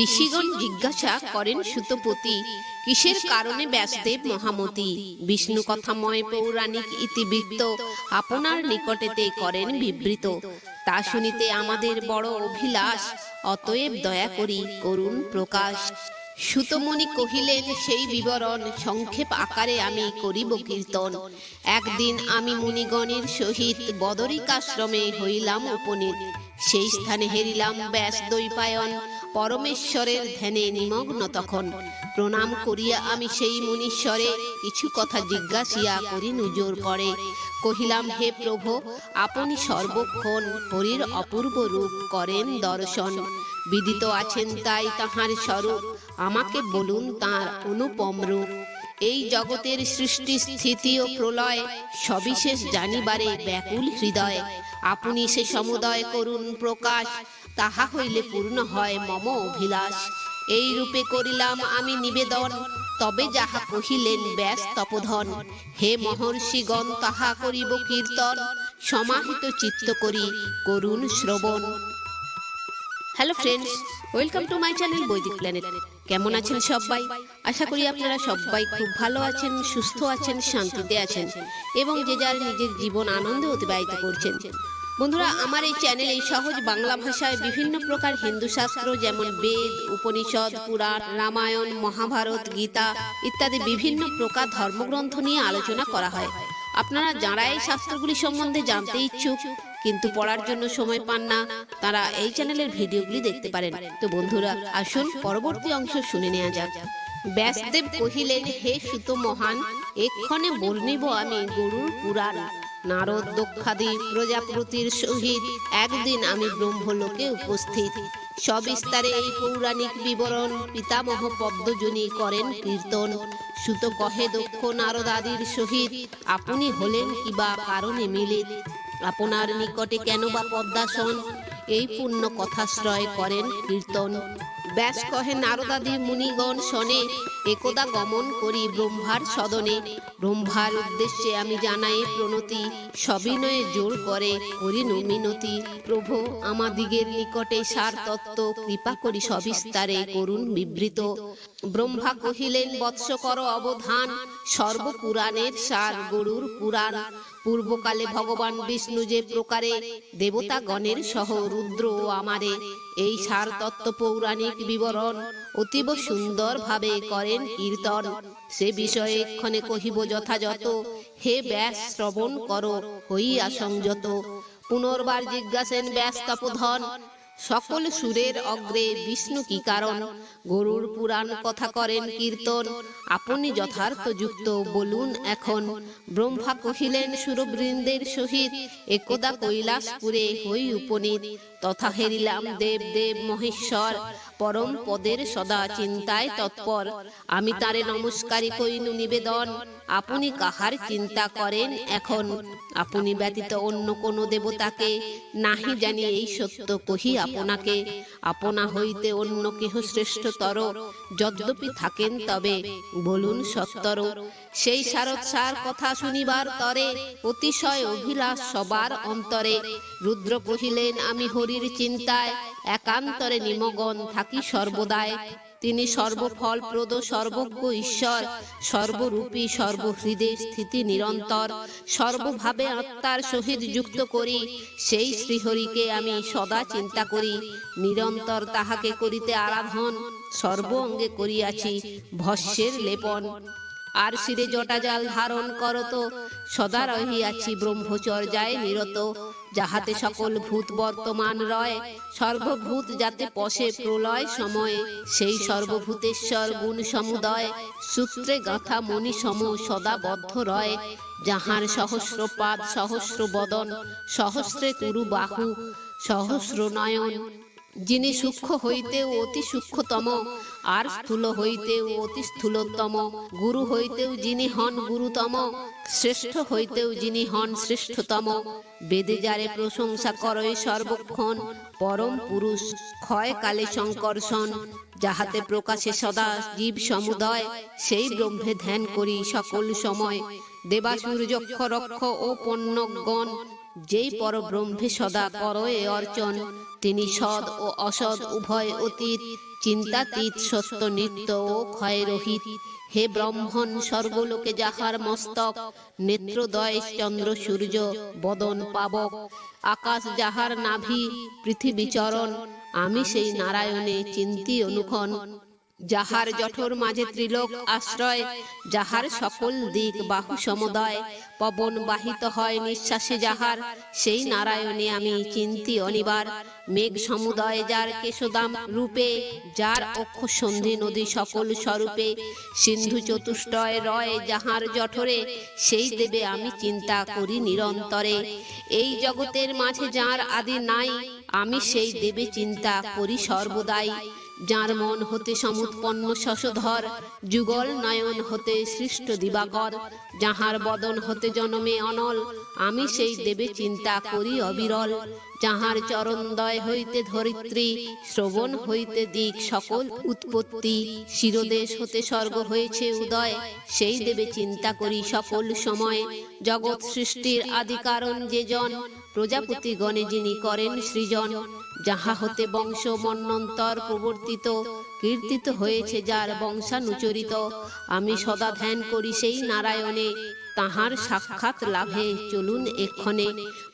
ঋষিগণ জিজ্ঞাসা করেন সুতপতি, কিসের কারণে ব্যাসদেব মহামতি বিষ্ণু কথাময় পৌরাণিক ইতিবৃত্ত আপনার নিকটেতে করেন বিবৃত। তা শুনিতে আমাদের বড় অভিলাষ, অতএব দয়া করি করুন প্রকাশ। সুতমুনি কহিলেন সেই বিবরণ, সংক্ষেপ আকারে আমি করিব কীর্তন। একদিন আমি মুনিগণের সহিত বদরিকাশ্রমে হইলাম উপনীত। সেই স্থানে হেরিলাম ব্যাস দ্বৈপায়ন, পরমেশ্বরের ধ্যানে নিমগ্ন তখন। প্রণাম করিয়া আমি সেই মুনীশ্বরে, কিছু কথা জিজ্ঞাসিয়া করি নজর পড়ে। কহিলাম, হে প্রভু, আপনি সর্বক্ষণ হরির অপূর্ব রূপ করেন দর্শন। বিদিত আছেন তাই তাহার স্বরূপ, আমাকে বলুন তাঁর অনুপম রূপ। এই জগতের সৃষ্টি স্থিতি ও প্রলয়, সবিশেষ জানিবারে ব্যাকুল হৃদয়। আপনি সে সমুদয় করুন প্রকাশ, তাহা হইলে পূর্ণ হয় মম অভিলাষ। এই রূপে করিলাম আমি নিবেদন, তবে যাহা কহিলেন ব্যাস তপোধন। হে মহর্ষিগণ, তাহা করিব কীর্তন, সমাহিত চিত্ত করি করুণ শ্রবণ। Hello friends, welcome to my channel বৈদিক প্ল্যানেট। কেমন আছেন সবাই? আশা করি আপনারা সবাই খুব ভালো আছেন, সুস্থ আছেন, শান্তিতে আছেন এবং যে যার নিজের জীবন আনন্দে অতিবাহিত করছেন। বন্ধুরা, আমার এই চ্যানেলে সহজ বাংলা ভাষায় বিভিন্ন প্রকার হিন্দু শাস্ত্র যেমন বেদ, উপনিষদ, পুরাণ, রামায়ণ, মহাভারত, গীতা ইত্যাদি বিভিন্ন প্রকার ধর্মগ্রন্থ নিয়ে আলোচনা করা হয়। আপনারা যারা এই শাস্ত্রগুলি সম্বন্ধে জানতে ইচ্ছুক কিন্তু পড়ার জন্য সময় পান না, তারা এই চ্যানেলের ভিডিওগুলি দেখতে পারেন। তো বন্ধুরা, আসুন পরবর্তী অংশ শুনে নেওয়া যাক। ব্যাসদেব কহিলেন, হে সুত মহান, এক্ষণে বর্ণিব আমি গরুর পুরাণ। নারদ দক্ষাদি প্রজাপতির সহিত একদিন আমি ব্রহ্মলোকে উপস্থিত। সবিস্তারে এই পৌরাণিক বিবরণ পিতামহ পদ্মজনী করেন কীর্তন। সুত কহে, দক্ষ নারদাদির সহিত আপনি হলেন কিবা কারণে মিলিত। আপনার নিকটে কেন বা পদ্মাসন, এই পুণ্য কথাশ্রয় করেন কীর্তন। ব্যাস কহে, নারদাদি মুনিগণ শনে, একদা গমন করি ব্রহ্মার সদনে। ব্রহ্মার উদ্দেশ্যে আমি জানাই প্রণতি, সবিনয়ে জোর করে করিনু মিনতি। প্রভু, আমাদিগের নিকটে সার তত্ত্ব কৃপা করি সবিস্তারে করুন বিবৃত। ব্রহ্মা কহিলেন, বৎস কর অবধান, সর্বপুরাণের সার গরুর পুরাণ। পূর্বকালে ভগবান বিষ্ণু যে প্রকারে দেবতা গণের সহ রুদ্র ও আমারে এই সার তত্ত্ব পৌরাণিক বিবরণ অতীব সুন্দর ভাবে করেন কীর্তন। সে বিষয়ে এক্ষণে কহিব যথাযথ। হে ব্যাস, শ্রবণ করো হইয়া সংযত। পুনর্বার জিজ্ঞাসেন ব্যাস তপোধন, সকল সুরের অগ্রে বিষ্ণু কি কারণ? গরুর পুরাণ কথা করেন কীর্তন, আপনি যথার্থ যুক্ত বলুন এখন। ব্রহ্মা কহিলেন, সুরবৃন্দের সহিত একদা কৈলাসপুরে হই উপনীত। তথা হেরিলাম দেব দেব মহেশ্বর, পরম পদের সদা চিন্তায় তৎপর। আমি তারে নমস্কারী কইনু নিবেদন, আপনি কাহার চিন্তা করেন এখন? আপনি ব্যতীত অন্য কোন দেবতাকে নাহি জানি এই সত্য কহি আপনাকে। আপনা হইতে অন্য কেহ শ্রেষ্ঠতর, যদ্যপি থাকেন তবে বলুন সত্তর। সেই সারৎসার কথা শুনিবার তরে অতিশয় অভিলাষ সবার অন্তরে। রুদ্র কহিলেন, আমি হরির চিন্তায় একান্তরে নিমগ্ন থাকি সর্বদায়। তিনি সর্বফলপ্রদ সর্বজ্ঞ ঈশ্বর, সর্বরূপী সর্বহৃদে স্থিতি নিরন্তর। সর্বভাবে আত্মার সহিত যুক্ত করি সেই শ্রীহরিকে আমি সদা চিন্তা করি। নিরন্তর তাহাকে করিতে আরাধন, সর্ব অঙ্গে করিয়াছি ভস্যের লেপন। আর শিরে জটাজাল ধারণ করত, সদা রহিয়াছি ব্রহ্মচর্যায় নিরত। যাহাতে সকল ভূত বর্তমান রয়, সর্বভূত যাতে পশে প্রলয় সময়ে। সেই সর্বভূতেশ্বর গুণ সমুদয়, সূত্রে গাথা মণি সম সদা বদ্ধ রয়। যাহার সহস্র পাদ সহস্র বদন, সহস্রে কুরু বাহু সহস্র নয়ন। যিনি সূক্ষ্ম হইতেও অতি সূক্ষ্মতম, আর স্থূল হইতেও অতি স্থূলতম। গুরু হইতেও যিনি হন গুরুতম, শ্রেষ্ঠ হইতেও যিনি হন শ্রেষ্ঠতম। বেদে যারে প্রশংসা করে সর্বক্ষণ, পরম পুরুষ ক্ষয় কালে সংকর্ষণ। যাহাতে প্রকাশে সদা জীব সমুদয়, সেই ব্রহ্মে ধ্যান করি সকল সময়। দেবাসুর যক্ষ রক্ষ ও পণ্যগণ, যেই পরব্রহ্মে সদা করয়ে অর্চন। তিনি সদ ও অসদ উভয় অতীত, চিন্তাতীত সত্য নিত্য ও ক্ষয় রহিত। হে ব্রহ্মণ, স্বর্গলোকে যাহার মস্তক, নেত্রদয় চন্দ্র সূর্য, বদন পাবক, আকাশ যাহার নাভি, পৃথিবী চরণ, আমি সেই নারায়ণে চিন্তি অনুক্ষণ। যাহার জঠর মাঝে ত্রিলোক আশ্রয়, যাহার সকল দিক বাহু সমুদয়, পবন বাহিত হয় নিঃশ্বাসে যাহার, সেই নারায়ণে আমি চিন্তি অনিবার। মেঘ সমুদয় যার কেশদাম রূপে, যার অক্ষ সন্ধি নদী সকল স্বরূপে, সিন্ধু চতুষ্টয় রয় যাহার জঠরে, সেই দেবে আমি চিন্তা করি নিরন্তরে। এই জগতের মাঝে যার আদি নাই, আমি সেই দেবে চিন্তা করি সর্বদাই। যার মন হতে সমুৎপন্ন শশধর, যুগল নয়ন হতে সৃষ্ট দিবাকর, যাহার বদন হতে জনমে অনল, আমি সেই দেবে চিন্তা করি অবিরল। যাহার চরণদয় হইতে ধরিত্রী, শ্রবণ হইতে দিক সকল উৎপত্তি, শিরদেশ হতে স্বর্গ হয়েছে উদয়, সেই দেবে চিন্তা করি সকল সময়। জগৎ সৃষ্টির আদি কারণ যে জন, প্রজাপতি গণে যিনি করেন সৃজন, যাহা হতে বংশ মন্বন্তর প্রবর্তিত, কীর্তিত হয়েছে যার বংশানুচরিত, আমি সদা ধ্যান করি সেই নারায়ণে, তাহার সাক্ষাৎ লাভে চলুন এক্ষণে।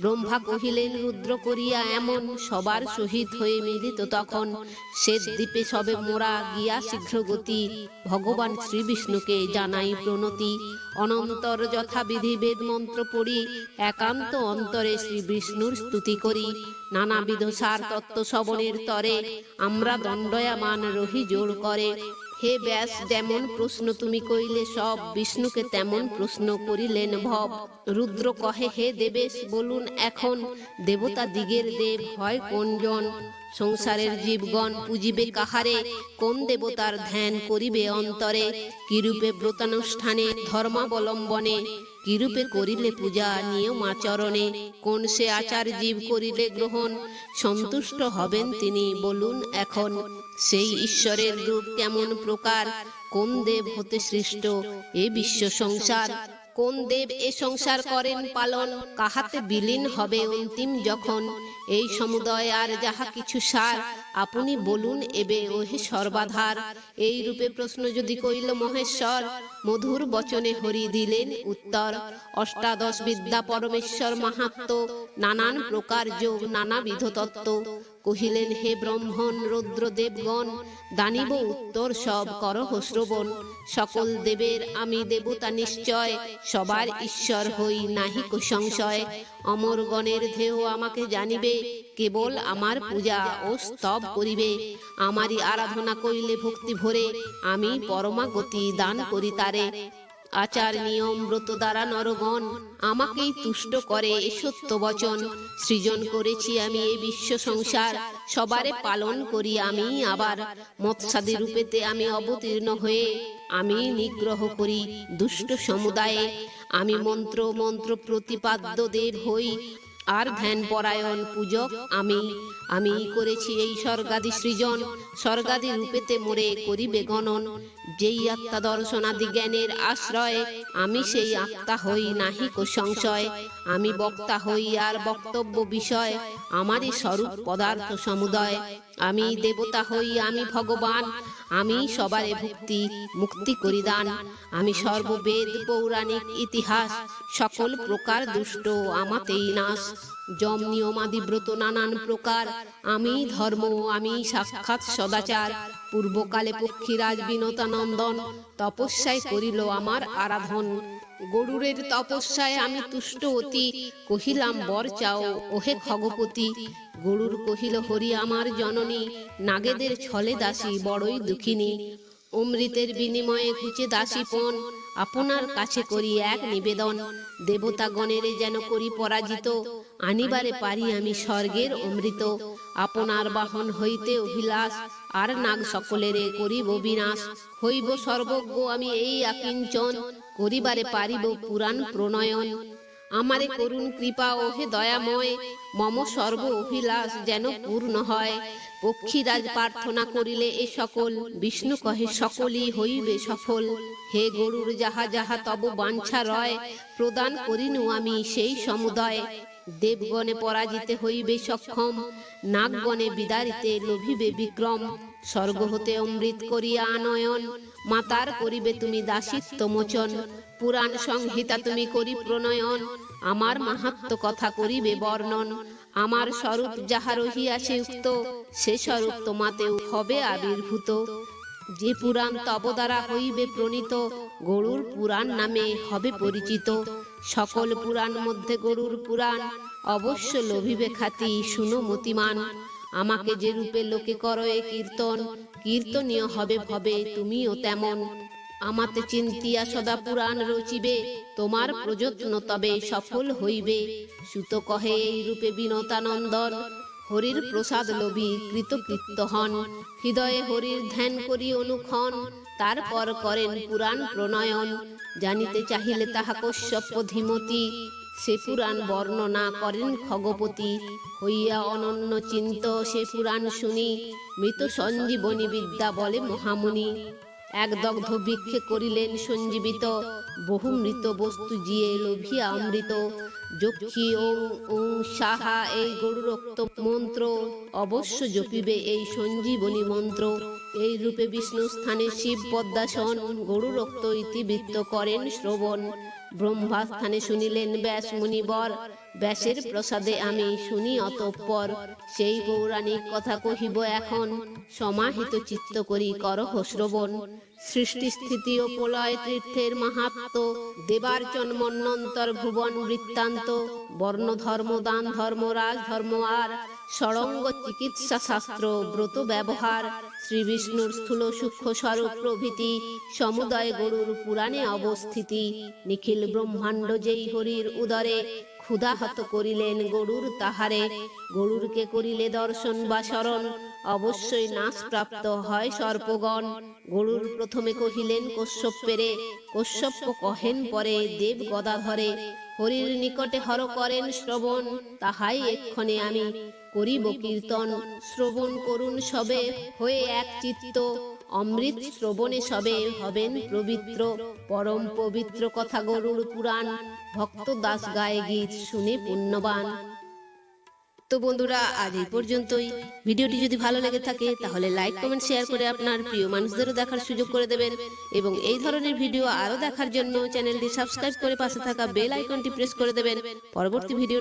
ব্রহ্মা কহিলেন রুদ্র করিয়া এমন, সবার সহিত হয়ে মিলিত তখন, শ্বেত দ্বীপে সবে মোরা গিয়া শীঘ্র গতি, ভগবান শ্রী বিষ্ণুকে জানাই প্রণতি। অনন্তর যথাবিধি বেদ মন্ত্র পড়ি, একান্ত অন্তরে শ্রী বিষ্ণুর স্তুতি করি। নানাবিধ সার তত্ত্ব শ্রবণের তরে, আমরা দণ্ডায়মান রহি জোর করে। হে ব্যাস, যেমন প্রশ্ন তুমি কইলে সব, বিষ্ণুকে তেমন প্রশ্ন করিলেন ভব। রুদ্র কহে হে দেবেশ বলুন এখন, দেবতা দিগের দেব হয় কোন জন? সংসারের জীবগণ পুজিবে কাহারে, কোন দেবতার ধ্যান করিবে অন্তরে? কিরূপে ব্রতানুষ্ঠানে ধর্মাবলম্বনে, কিরূপে করিলে পূজা নিয়ম আচরণে? কোন সে আচার জীব করিলে গ্রহণ, সন্তুষ্ট হবেন তিনি বলুন এখন? সেই ঈশ্বরের রূপ কেমন প্রকার, কোন দেব হতে সৃষ্ট এ বিশ্ব সংসার? কোন দেব এ সংসার করেন পালন, কাহাতে বিলীন হবে অন্তিম যখন? এই সমুদয় আর যাহা কিছু সার, আপনি বলুন এবে ওহে সর্বাধার। এই রূপে প্রশ্ন যদি কইল মহেশ্বর, মধুর বচনে হরি দিলেন উত্তর। অষ্টাদশ বিদ্যা পরমেশ্বর মাহাত্ম্য, নানান প্রকার যোগ নানাবিধ তত্ত্ব। কহিলেন হে ব্রহ্মণ রুদ্র দেবগণ, দানিব উত্তর সব করহ শ্রবণ। সকল দেবের আমি দেবতা নিশ্চয়, সবার ঈশ্বর হই নাহিক সংশয়। অমরগণের ধেয় আমাকে জানিবে, কেবল আমার পূজা ও স্তব করিবে। আমারই আরাধনা করিলে ভক্তি ভরে, আমি পরমাগতি দান করি তারে। আচার নিয়ম ব্রত দ্বারা নরগণ, আমাকেই তুষ্ট করে এ সত্য বচন। সৃজন করেছি আমি এই বিশ্ব সংসার, সবারে পালন করি আমি আবার। মৎস্যাদি রূপেতে আমি অবতীর্ণ হয়ে, আমি নিগ্রহ করি দুষ্ট সমুদায়ে। আমি মন্ত্র মন্ত্র প্রতিপাদ্য দেব হই, আর ধ্যান পরায়ণ পূজক আমি। আমি করেছি এই স্বর্গাদি সৃজন, স্বর্গাদি রূপেতে মোরে করিবে গণন। যেই আত্মা দর্শনাদি জ্ঞানের আশ্রয়, আমি সেই আত্মা হই নাহিক সংশয়। আমি বক্তা হই আর বক্তব্য বিষয়, আমারই স্বরূপ পদার্থ সমুদয়। আমি দেবতা হই আমি ভগবান, আমি সবারে ভক্তি মুক্তি করি দান। আমি সর্ববেদ পৌরাণিক ইতিহাস, সকল প্রকার দুষ্ট আমাতেই নাশ। যম নিয়মাদি ব্রত নানান প্রকার, আমি ধর্ম আমি সাক্ষাৎ সদাচার। পূর্বকালে পক্ষীরাজ বিনতা নন্দন, তপস্যায় করিল আমার আরাধন। গরুরের তপস্যায় আমি তুষ্ট অতি, কহিলাম বর চাও ওহে খগপতি। গরুর কহিল হরি আমার জননী, নাগেদের ছলে দাসী বড়ই দুঃখিনী। অমৃতের বিনিময়ে ঘুচে দাসীপন, আপনার কাছে করি এক নিবেদন। দেবতাগণের যেন করি পরাজিত, আনিবারে পারি আমি স্বর্গের অমৃত। আপনার বাহন হইতে অভিলাষ, আর নাগ সকলেরে করিব বিনাশ। হইব সর্বজ্ঞ আমি এই আকিঞ্চন, করিবারে পারিব পুরাণ প্রণয়ন। আমারে করুণ কৃপা ওহে দয়াময়, মম সর্ব অভিলাষ যেন পূর্ণ হয়। পক্ষীরাজ প্রার্থনা করিলে এ সকল, বিষ্ণু কহে সকলই হইবে সফল। হে গরুর যাহা যাহা তব বাঞ্ছা রয়, প্রদান করিনু আমি সেই সমুদয়। দেবগণে পরাজিতে হইবে সক্ষম, নাগগণে বিদারিতে লোভিবে বিক্রম। স্বর্গ হতে অমৃত করিয়া আনয়ন, মাতার করিবে তুমি দাসিত্ব মোচন। পুরাণ সংহিতা তুমি করি প্রণয়ন, আমার মাহাত্ম কথা করিবে বর্ণন। আমার স্বরূপ যাহা রহিয়াছে উক্ত, সে স্বরূপ তোমাতেও হবে আবির্ভূত। যে পুরাণ তব দ্বারা হইবে প্রণীত, গরুর পুরাণ নামে হবে পরিচিত। সকল পুরাণ মধ্যে গরুর পুরাণ, অবশ্য লোভিবে খ্যাতি শুনো মতিমান। আমাকে যে রূপে লোকে করয়ে কীর্তন, কীর্তনীয় হবে ভবে তুমিও তেমন। আমাতে চিন্তিয়া সদা পুরাণ রচিবে, তোমার প্রযত্ন তবে সফল হইবে। সুত কহে এই রূপে বিনতানন্দন, হরির প্রসাদ লোভী কৃতকৃত্য হন। হৃদয়ে হরির ধ্যান করি অনুক্ষণ, তারপর করেন পুরাণ প্রণয়ন। জানিতে চাহিলে তাহা কশ্যপ ধীমতি, সে পুরাণ বর্ণনা করেন খগপতি। হইয়া অনন্য চিন্ত সে পুরাণ শুনি, মৃত সঞ্জীবনী বিদ্যা বলে মহামুনি। এক দগ্ধ বৃক্ষে করিলেন সঞ্জীবিত, বহু মৃত বস্তু জিয়ে লোভিয়া অমৃত। যক্ষী ওং ওং সাহা এই গরুরোক্ত মন্ত্র, অবশ্য জপিবে এই সঞ্জীবনী মন্ত্র। এই রূপে বিষ্ণু স্থানে শিব পদ্মাসন, গরুরোক্ত ইতিবৃত্ত করেন শ্রবণ। ব্রহ্মা স্থানে শুনিলেন ব্যাস মুনিবর, ব্যাসের প্রসাদে আমি শুনি অতঃপর। সেই পৌরাণিক কথা কহিব এখন, সমাহিত চিত্ত করি করহ শ্রবণ। সৃষ্টি স্থিতি ও প্রলয় তীর্থের মাহাত্ম, দেবার্চন মন্বন্তর ভুবন বৃত্তান্ত। বর্ণ ধর্ম দান ধর্ম রাজ ধর্ম আর, ষড়ঙ্গ চিকিৎসা শাস্ত্র ব্রত ব্যবহার। শ্রী বিষ্ণুর স্থূল সূক্ষ্ম স্বরূপ প্রভৃতি, সমুদয় গরুর পুরাণে অবস্থিতি। নিখিল ব্রহ্মাণ্ড যেই হরির উদরে, ক্ষুধাহত করিলেন গরুর তাহারে। গরুরকে করিলে দর্শন বা শরণ, অবশ্যই নাশ প্রাপ্ত হয় সর্পগণ। গরুর প্রথমে কহিলেন কশ্যপেরে, কশ্যপ কহেন পরে দেব গদাধরে। হরির নিকটে হর করেন শ্রবণ, তাহাই এক্ষণে আমি করিব কীর্তন। শ্রবণ করুন সবে হয়ে এক চিত্ত, অমৃত শ্রবণে সবে হবেন পবিত্র। পরম পবিত্র কথা গরুর পুরাণ, ভক্ত দাস গায়ে গীত শুনে পুণ্যবান। তো বন্ধুরা, আজ এই পর্যন্তই। ভিডিওটি যদি ভালো লেগে থাকে তাহলে লাইক কমেন্ট শেয়ার করে আপনার প্রিয় মানুষদেরও দেখার সুযোগ করে দেবেন। এবং এই ধরনের ভিডিও আরো দেখার জন্য চ্যানেলটি সাবস্ক্রাইব করে পাশে থাকা বেল আইকনটি প্রেস করে দেবেন। পরবর্তী ভিডিও